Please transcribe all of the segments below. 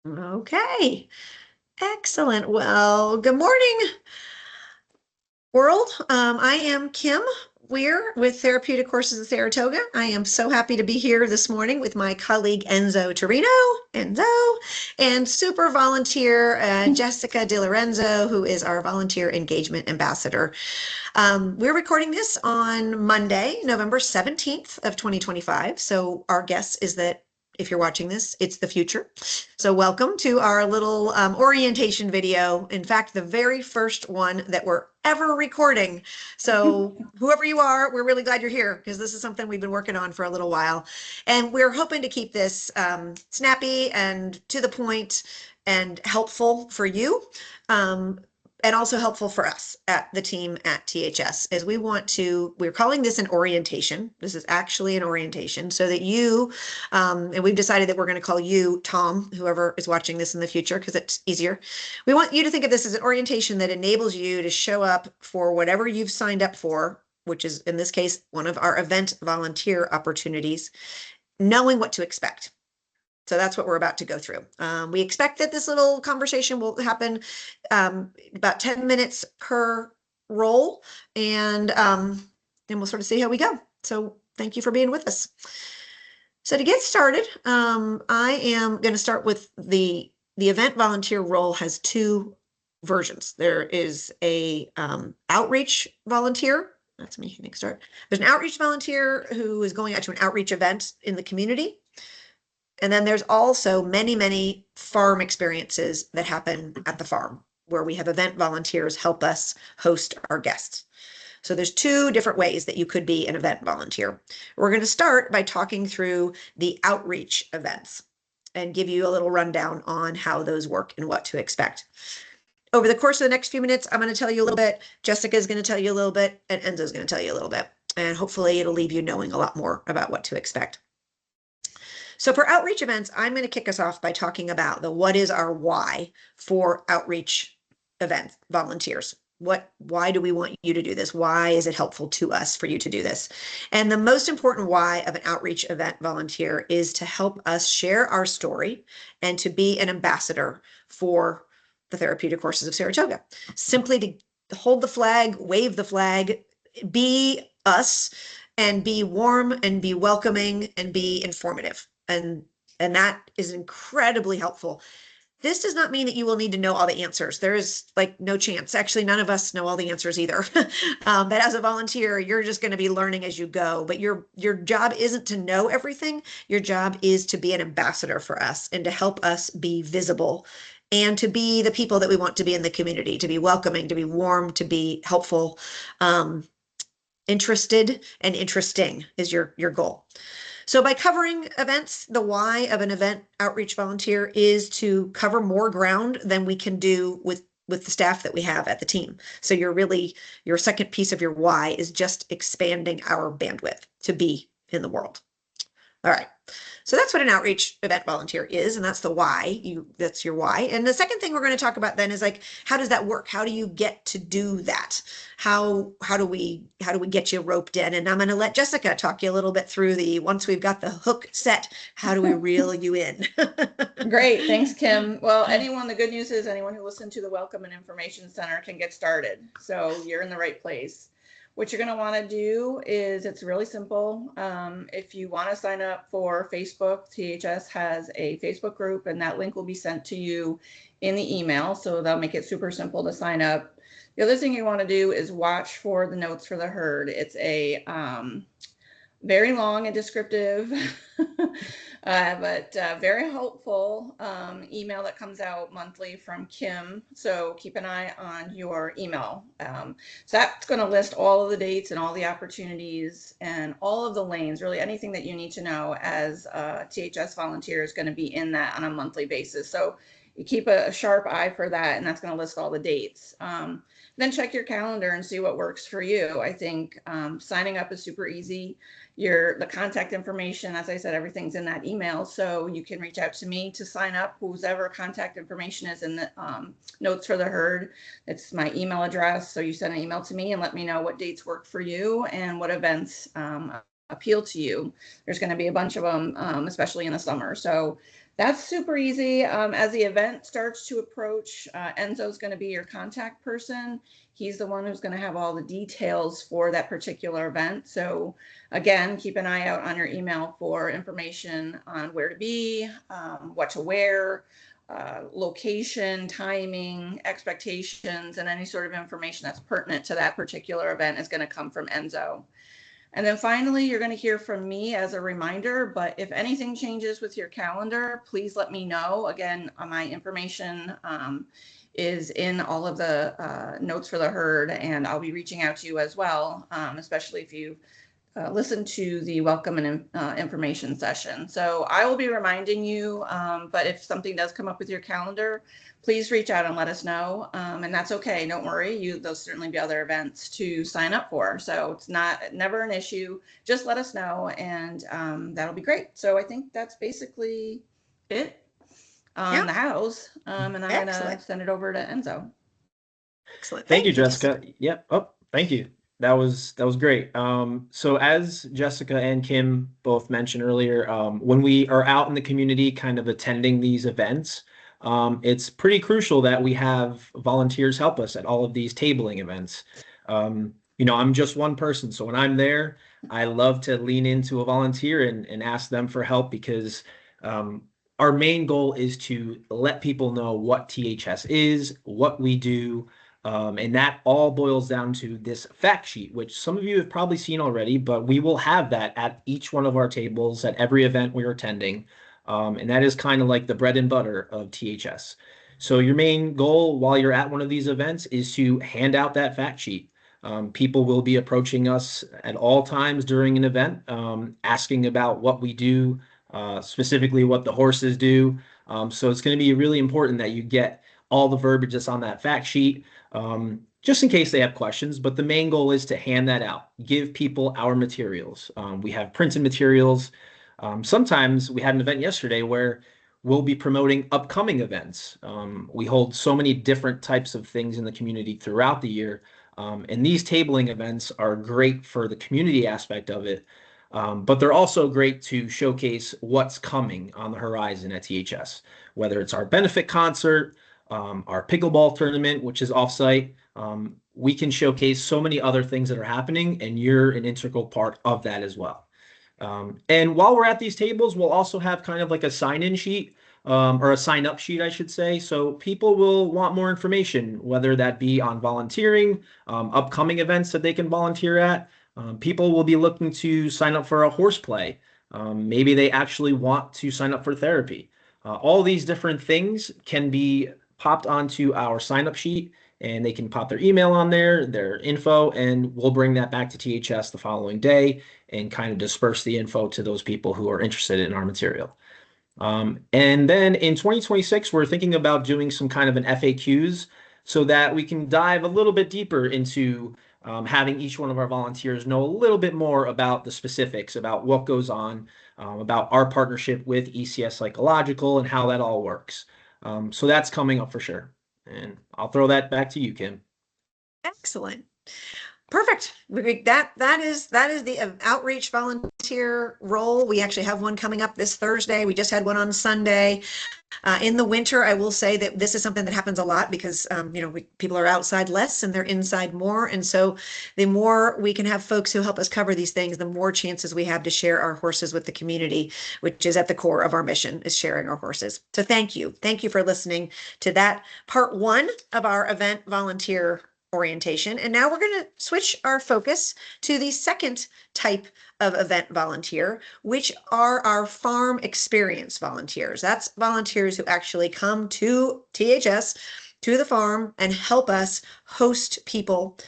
Okay, excellent. Well, good morning, world. I am Kim Weir with Therapeutic Courses of Saratoga. I am so happy to be here this morning with my colleague Enzo Torino, Enzo, and super volunteer Jessica DiLorenzo, who is our volunteer engagement ambassador. We're recording this on Monday, November 17th of 2025. So our guess is that if you're watching this, it's the future. So welcome to our little orientation video. In fact, the very first one that we're ever recording. So whoever you are, we're really glad you're here because this is something we've been working on for a little while. And we're hoping to keep this snappy and to the point and helpful for you. And also helpful for us at the team at THS, as we're calling this an orientation. This is actually an orientation so that you, and we've decided that we're going to call you Tom, whoever is watching this in the future, because it's easier. We want you to think of this as an orientation that enables you to show up for whatever you've signed up for, which is in this case, one of our event volunteer opportunities, knowing what to expect. So that's what we're about to go through. We expect that this little conversation will happen about 10 minutes per role, and we'll sort of see how we go. So thank you for being with us. So to get started, I am going to start with the event volunteer role has two versions. There is a outreach volunteer. That's me hitting start. There's an outreach volunteer who is going out to an outreach event in the community. And then there's also many, many farm experiences that happen at the farm where we have event volunteers help us host our guests. So there's two different ways that you could be an event volunteer. We're going to start by talking through the outreach events and give you a little rundown on how those work and what to expect. Over the course of the next few minutes, I'm going to tell you a little bit, Jessica is going to tell you a little bit, and Enzo's going to tell you a little bit. And hopefully it'll leave you knowing a lot more about what to expect. So for outreach events, I'm going to kick us off by talking about what is our why for outreach event volunteers. Why do we want you to do this? Why is it helpful to us for you to do this? And the most important why of an outreach event volunteer is to help us share our story and to be an ambassador for the Therapeutic Courses of Saratoga. Simply to hold the flag, wave the flag, be us, and be warm and be welcoming and be informative. And that is incredibly helpful. This does not mean that you will need to know all the answers. There is like no chance. Actually, none of us know all the answers either. But as a volunteer, you're just going to be learning as you go. But your job isn't to know everything. Your job is to be an ambassador for us and to help us be visible and to be the people that we want to be in the community, to be welcoming, to be warm, to be helpful, interested, and interesting is your goal. So by covering events, the why of an event outreach volunteer is to cover more ground than we can do with the staff that we have at the team. So your second piece of your why is just expanding our bandwidth to be in the world. All right. So that's what an outreach event volunteer is, and that's the why. That's your why. And the second thing we're going to talk about then is like, how does that work? How do you get to do that? How do we get you roped in? And I'm going to let Jessica talk you a little bit through once we've got the hook set, how do we reel you in? Great, thanks, Kim. Well, the good news is anyone who listened to the Welcome and Information Center can get started. So you're in the right place. What you're going to want to do is, it's really simple. If you want to sign up for Facebook, THS has a Facebook group, and that link will be sent to you in the email. So that'll make it super simple to sign up. The other thing you want to do is watch for the notes for the herd. It's a very long and descriptive, but very helpful email that comes out monthly from Kim. So keep an eye on your email. So that's going to list all of the dates and all the opportunities and all of the lanes, really anything that you need to know as a THS volunteer is going to be in that on a monthly basis. So you keep a sharp eye for that, and that's going to list all the dates. Then check your calendar and see what works for you. I think signing up is super easy. The contact information, as I said, everything's in that email. So you can reach out to me to sign up. Whoever contact information is in the notes for the herd. It's my email address. So you send an email to me and let me know what dates work for you and what events I appeal to you. There's going to be a bunch of them, especially in the summer. So that's super easy. As the event starts to approach, Enzo's going to be your contact person. He's the one who's going to have all the details for that particular event. So again, keep an eye out on your email for information on where to be, what to wear, location, timing, expectations, and any sort of information that's pertinent to that particular event is going to come from Enzo. And then finally, you're going to hear from me as a reminder, but if anything changes with your calendar, please let me know. Again, my information is in all of the notes for the herd, and I'll be reaching out to you as well, especially if you listen to the welcome and information session. So I will be reminding you, but if something does come up with your calendar, please reach out and let us know. And that's okay. Don't worry. There'll certainly be other events to sign up for. So it's never an issue. Just let us know, and that'll be great. So I think that's basically it on the house. And I'm going to send it over to Enzo. Excellent. Thank you, Jessica. Yep. Oh, thank you. That was great. So as Jessica and Kim both mentioned earlier, when we are out in the community kind of attending these events, it's pretty crucial that we have volunteers help us at all of these tabling events. I'm just one person, so when I'm there, I love to lean into a volunteer and ask them for help because our main goal is to let people know what THS is, what we do, and that all boils down to this fact sheet, which some of you have probably seen already, but we will have that at each one of our tables at every event we're attending. And that is kind of like the bread and butter of THS. So your main goal while you're at one of these events is to hand out that fact sheet. People will be approaching us at all times during an event, asking about what we do, specifically what the horses do. So it's going to be really important that you get all the verbiage that's on that fact sheet, just in case they have questions. But the main goal is to hand that out, give people our materials. We have printed materials. Sometimes we had an event yesterday where we'll be promoting upcoming events. We hold so many different types of things in the community throughout the year. And these tabling events are great for the community aspect of it. But they're also great to showcase what's coming on the horizon at THS, whether it's our benefit concert, our pickleball tournament, which is offsite. We can showcase so many other things that are happening, and you're an integral part of that as well. And while we're at these tables, we'll also have kind of like a sign-in sheet, or a sign-up sheet, I should say. So people will want more information, whether that be on volunteering, upcoming events that they can volunteer at. People will be looking to sign up for a horseplay. Maybe they actually want to sign up for therapy. All these different things can be popped onto our sign-up sheet, and they can pop their email on there, their info, and we'll bring that back to THS the following day and kind of disperse the info to those people who are interested in our material. And then in 2026, we're thinking about doing some kind of an FAQs so that we can dive a little bit deeper into having each one of our volunteers know a little bit more about the specifics, about what goes on, about our partnership with ECS Psychological and how that all works. So that's coming up for sure. And I'll throw that back to you, Kim. Excellent. Perfect. That is the outreach volunteer role. We actually have one coming up this Thursday. We just had one on Sunday. In the winter, I will say that this is something that happens a lot because people are outside less and they're inside more. And so the more we can have folks who help us cover these things, the more chances we have to share our horses with the community, which is at the core of our mission, is sharing our horses. So thank you. Thank you for listening to that part one of our event volunteer orientation. And now we're going to switch our focus to the second type of event volunteer, which are our farm experience volunteers. That's volunteers who actually come to THS, to the farm, and help us host people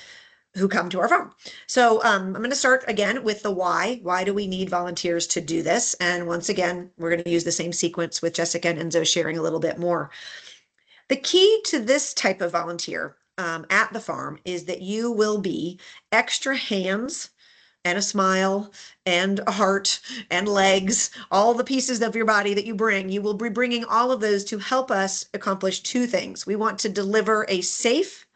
who come to our farm. So I'm going to start again with the why. Why do we need volunteers to do this? And once again, we're going to use the same sequence with Jessica and Enzo sharing a little bit more. The key to this type of volunteer at the farm is that you will be extra hands and a smile and a heart and legs, all the pieces of your body that you bring. You will be bringing all of those to help us accomplish two things. We want to deliver a safe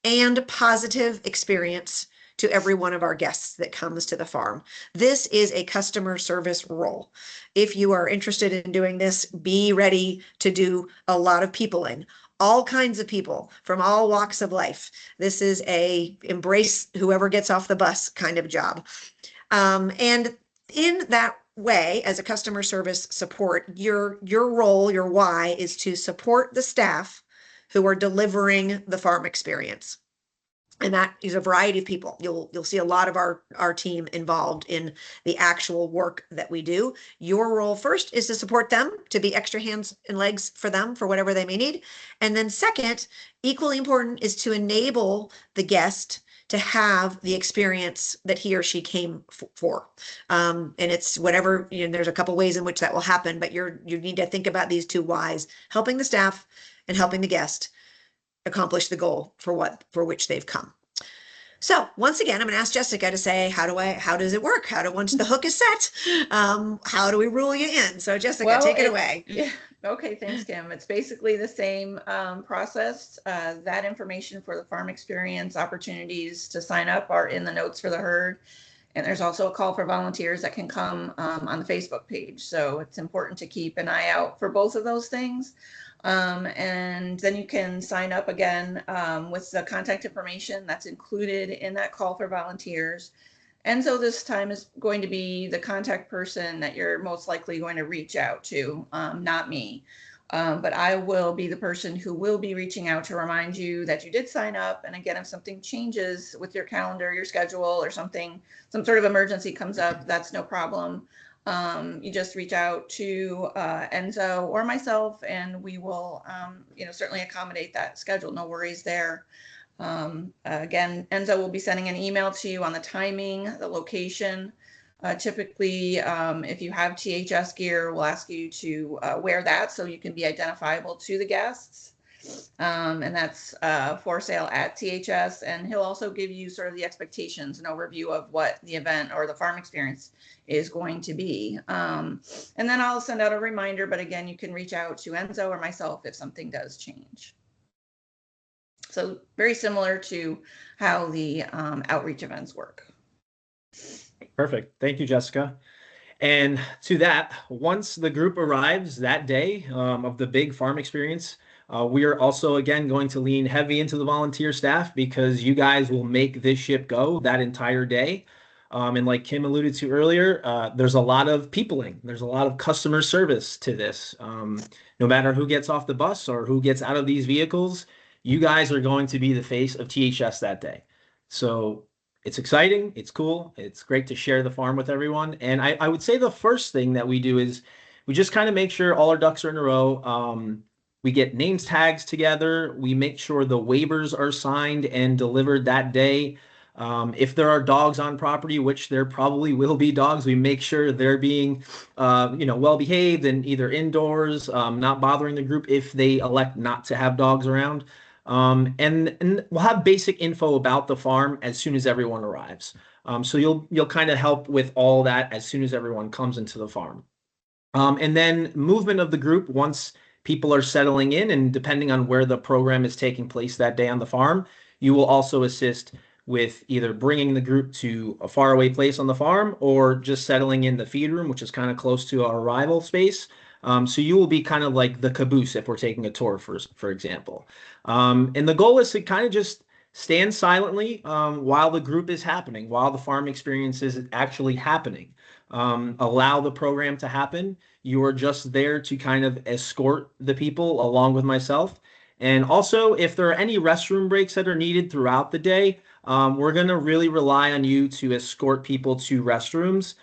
and positive experience to every one of our guests that comes to the farm. This is a customer service role. If you are interested in doing this, be ready to do a lot of peopling, all kinds of people from all walks of life. This is a embrace whoever gets off the bus kind of job. And in that way, as a customer service support, your role, your why, is to support the staff who are delivering the farm experience. And that is a variety of people. You'll see a lot of our team involved in the actual work that we do. Your role first is to support them, to be extra hands and legs for them for whatever they may need. And then second, equally important, is to enable the guest to have the experience that he or she came for. And it's whatever, there's a couple ways in which that will happen, but you need to think about these two whys: helping the staff and helping the guest accomplish the goal for which they've come. So once again, I'm going to ask Jessica to say, how does it work? Once the hook is set, how do we rule you in? So Jessica, take it away. Yeah. Okay. Thanks, Kim. It's basically the same process. That information for the farm experience opportunities to sign up are in the notes for the herd. And there's also a call for volunteers that can come on the Facebook page. So it's important to keep an eye out for both of those things. And then you can sign up again with the contact information that's included in that call for volunteers. And so this time is going to be the contact person that you're most likely going to reach out to, not me. But I will be the person who will be reaching out to remind you that you did sign up. And again, if something changes with your calendar, your schedule, or some sort of emergency comes up, that's no problem. You just reach out to Enzo or myself, and we will, certainly accommodate that schedule. No worries there. Again, Enzo will be sending an email to you on the timing, the location. Typically, if you have THS gear, we'll ask you to wear that so you can be identifiable to the guests. And that's for sale at THS. And he'll also give you sort of the expectations and overview of what the event or the farm experience is going to be. And then I'll send out a reminder, but again, you can reach out to Enzo or myself if something does change. So very similar to how the outreach events work. Perfect. Thank you, Jessica. And to that, once the group arrives that day of the big farm experience, we are also, again, going to lean heavy into the volunteer staff, because you guys will make this ship go that entire day. And like Kim alluded to earlier, there's a lot of peopling. There's a lot of customer service to this. No matter who gets off the bus or who gets out of these vehicles, you guys are going to be the face of THS that day. So it's exciting. It's cool. It's great to share the farm with everyone. And I would say the first thing that we do is we just kind of make sure all our ducks are in a row. We get names tags together. We make sure the waivers are signed and delivered that day. If there are dogs on property, which there probably will be dogs, we make sure they're being, well behaved and either indoors, not bothering the group if they elect not to have dogs around. And we'll have basic info about the farm as soon as everyone arrives. So you'll kind of help with all that as soon as everyone comes into the farm. And then movement of the group once people are settling in, and depending on where the program is taking place that day on the farm, you will also assist with either bringing the group to a faraway place on the farm or just settling in the feed room, which is kind of close to our arrival space. So you will be kind of like the caboose if we're taking a tour, for example. And the goal is to kind of just stand silently while the group is happening, while the farm experience is actually happening. Allow the program to happen. You are just there to kind of escort the people along with myself. And also, if there are any restroom breaks that are needed throughout the day, we're going to really rely on you to escort people to restrooms.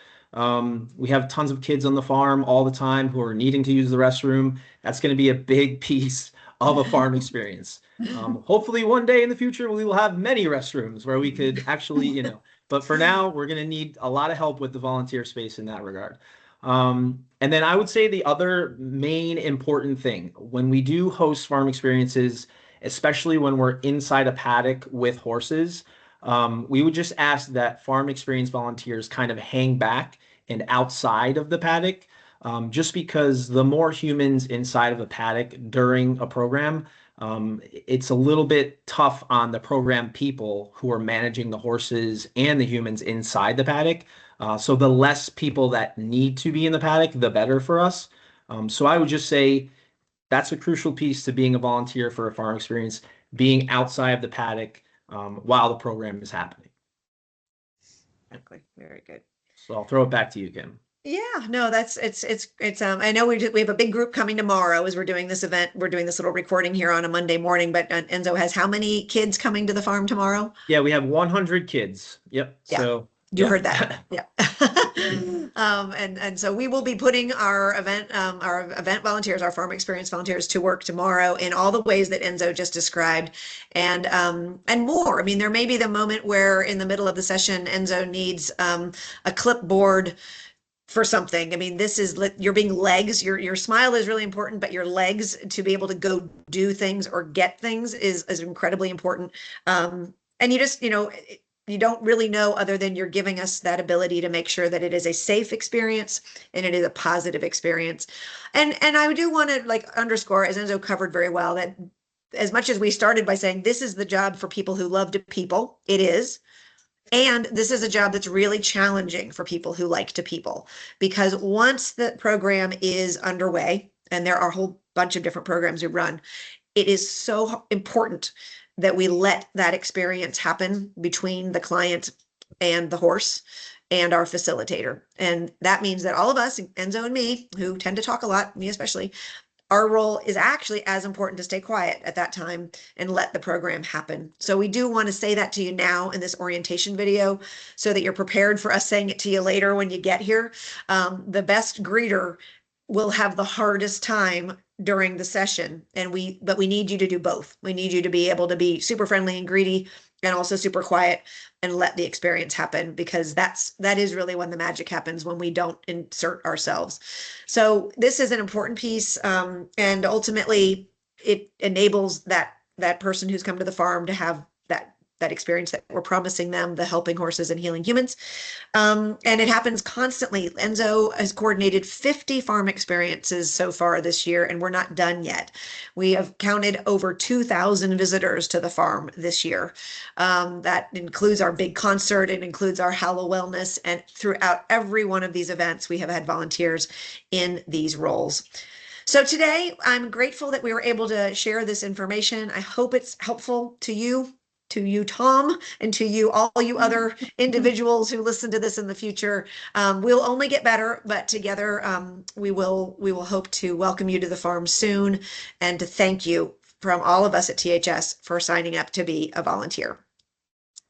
We have tons of kids on the farm all the time who are needing to use the restroom. That's going to be a big piece of a farm experience. Hopefully one day in the future, we will have many restrooms where we could actually, but for now, we're going to need a lot of help with the volunteer space in that regard. And then I would say the other main important thing when we do host farm experiences, especially when we're inside a paddock with horses, we would just ask that farm experience volunteers kind of hang back and outside of the paddock, just because the more humans inside of a paddock during a program, It's a little bit tough on the program people who are managing the horses and the humans inside the paddock. So the less people that need to be in the paddock, the better for us. So I would just say that's a crucial piece to being a volunteer for a farm experience, being outside of the paddock while the program is happening. Exactly. Very good. So I'll throw it back to you, Kim. Yeah, no, that's it's I know we have a big group coming tomorrow as we're doing this event. We're doing this little recording here on a Monday morning, but Enzo has how many kids coming to the farm tomorrow? Yeah, we have 100 kids. Yep. Yeah. So You yeah. heard that. Yeah. And so we will be putting our event volunteers, our farm experience volunteers to work tomorrow in all the ways that Enzo just described and more. I mean, there may be the moment where in the middle of the session, Enzo needs a clipboard for something. I mean, this is you're being legs. Your smile is really important, but your legs to be able to go do things or get things is incredibly important. And you just, you don't really know other than you're giving us that ability to make sure that it is a safe experience and it is a positive experience. And I do want to like underscore, as Enzo covered very well, that as much as we started by saying this is the job for people who love to people, it is. And this is a job that's really challenging for people who like to people, because once the program is underway, and there are a whole bunch of different programs we run, it is so important that we let that experience happen between the client and the horse and our facilitator. And that means that all of us, Enzo and me, who tend to talk a lot, me especially, our role is actually as important to stay quiet at that time and let the program happen. So we do want to say that to you now in this orientation video so that you're prepared for us saying it to you later when you get here. The best greeter will have the hardest time during the session, but we need you to do both. We need you to be able to be super friendly and greedy and also super quiet and let the experience happen, because that is really when the magic happens, when we don't insert ourselves. So this is an important piece, and ultimately it enables that person who's come to the farm to have that experience that we're promising them, the helping horses and healing humans. And it happens constantly. Enzo has coordinated 50 farm experiences so far this year, and we're not done yet. We have counted over 2,000 visitors to the farm this year. That includes our big concert, it includes our Hallow Wellness, and throughout every one of these events, we have had volunteers in these roles. So today, I'm grateful that we were able to share this information. I hope it's helpful to you, Tom, and to you, all you other individuals who listen to this in the future. We'll only get better, but together we will hope to welcome you to the farm soon and to thank you from all of us at THS for signing up to be a volunteer.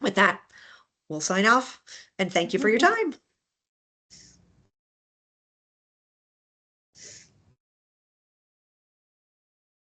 With that, we'll sign off and thank you for your time.